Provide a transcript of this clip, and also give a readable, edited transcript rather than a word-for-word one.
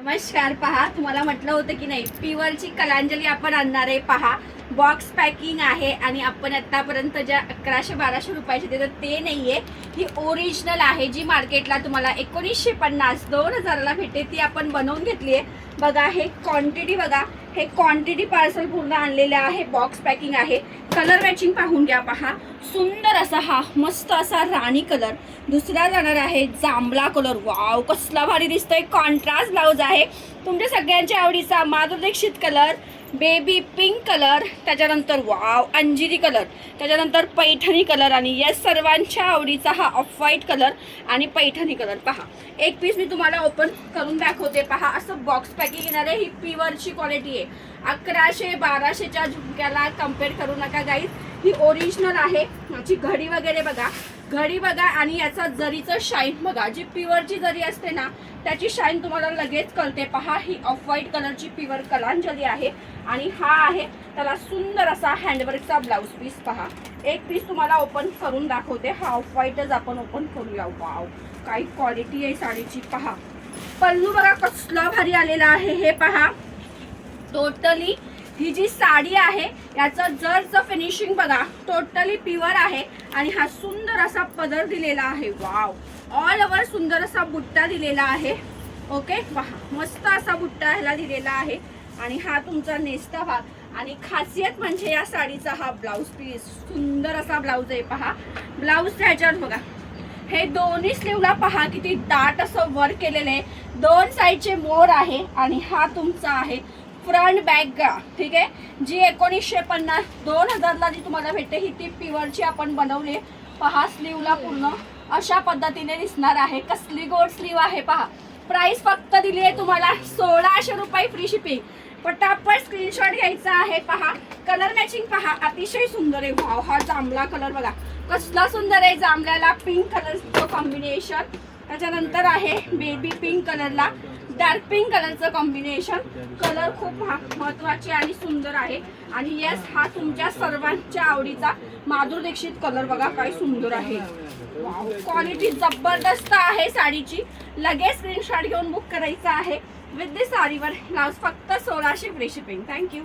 नमस्कार. पहा, तुम्हाला म्हटलं होतं की नाही प्युअरची कलांजली आपण आणणार आहे. पहा, बॉक्स पॅकिंग आहे आणि आपण आतापर्यंत ज्या 1100-1200 रुपयाची देतो ते नाहीये, ही ओरिजिनल आहे जी मार्केटला तुम्हाला 1950-2000ला भेटते. ती आपण बनवून घेतली आहे. बघा, हे क्वांटिटी बघा, हे क्वांटिटी पार्सल पूर्ण आणलेले आहे. बॉक्स पॅकिंग आहे. कलर मॅचिंग पाहून घ्या. पहा, सुंदर असा हा मस्त असा राणी कलर. दुसरा जाणार आहे जांभळा कलर. वाव, कसला भारी दिसतोय. कॉन्ट्रास्ट ब्लाउज आहे. तुमच्या सगळ्यांच्या आवडीचा Madhuri Dixit colour, baby pink colour, त्याच्यानंतर वाव अंजिरी कलर, त्याच्यानंतर पैठणी कलर आणि या सर्वांच्या आवडीचा हा ऑफ व्हाईट कलर आणि पैठणी कलर. पहा, एक पीस मी तुम्हाला ओपन करून दाखवते. पहा, असं बॉक्स पॅकिंग येणार आहे. ही प्युअरची क्वालिटी आहे. 1100-1200च्या झुमक्याला कम्पेअर करू नका गाईज. ही ओरिजिनल आहे. याची घडी वगैरे बघा, घडी बघा आणि याचा जरीचं शाईन बघा. जी प्युअरची जरी असते ना त्याची शाईन तुम्हाला लगेच कळते. पहा, ही ऑफ व्हाईट कलरची प्युअर कलांजली आहे आणि हा आहे त्याला सुंदर असा हँडवर्कचा ब्लाऊज पीस. पहा, एक पीस तुम्हाला ओपन करून दाखवते. हा ऑफ व्हाईटच आपण ओपन करूया. वाव, काय क्वालिटी आहे साडीची. पहा, पल्लू बघा कसला भारी आलेला आहे. हे पहा, टोटली ही जी साडी आहे याचं जरचं फिनिशिंग बघा, टोटली प्युअर आहे आणि हा सुंदर असा पदर दिलेला आहे. वाव, ऑल ओव्हर सुंदर असा बुट्टा दिलेला आहे. ओके, पहा, मस्त असा बुट्टा ह्याला दिलेला आहे आणि हा तुमचा नेसता भाग. आणि खासियत म्हणजे या साडीचा हा ब्लाऊज पीस, सुंदर असा ब्लाऊज आहे. पहा, ब्लाऊज ह्याच्यावर बघा, हे दोन्ही स्लीवला पहा किती दाट असं वर्क केलेलं आहे. दोन साईडचे मोर आहे आणि हा तुमचा आहे फ्रंट बॅक. ठीक आहे, जी 1950-2000ला जी तुम्हाला भेटते ही ती प्युअरची आपण बनवली. पहा, स्लीवला पूर्ण अशा पद्धतीने दिसणार आहे. कसली गोड स्लीव आहे. पहा, प्राइस फक्त दिली आहे तुम्हाला 1600 रुपये, फ्री शिपिंग. पटापट स्क्रीनशॉट घ्यायचा आहे. पहा, कलर मॅचिंग पहा, अतिशय सुंदर आहे. वाव, हा जांभळा कलर बघा कसला सुंदर आहे. जांभळ्याला पिंक कलरचं कॉम्बिनेशन, त्याच्यानंतर आहे बेबी पिंक कलरला डार्क पिंक कलरचं कॉम्बिनेशन. कलर खूप महत्वाचे आणि सुंदर आहे. आणि येस, हा तुमच्या सर्वांच्या आवडीचा माधुरी दीक्षित कलर बघा काय सुंदर आहे. वाव, क्वालिटी जबरदस्त आहे साडीची. लगेच स्क्रीनशॉट घेऊन बुक करायचा आहे. विथ दिस साडीवर ब्लाउज फक्त 1600, फ्री शिपिंग. थँक्यू.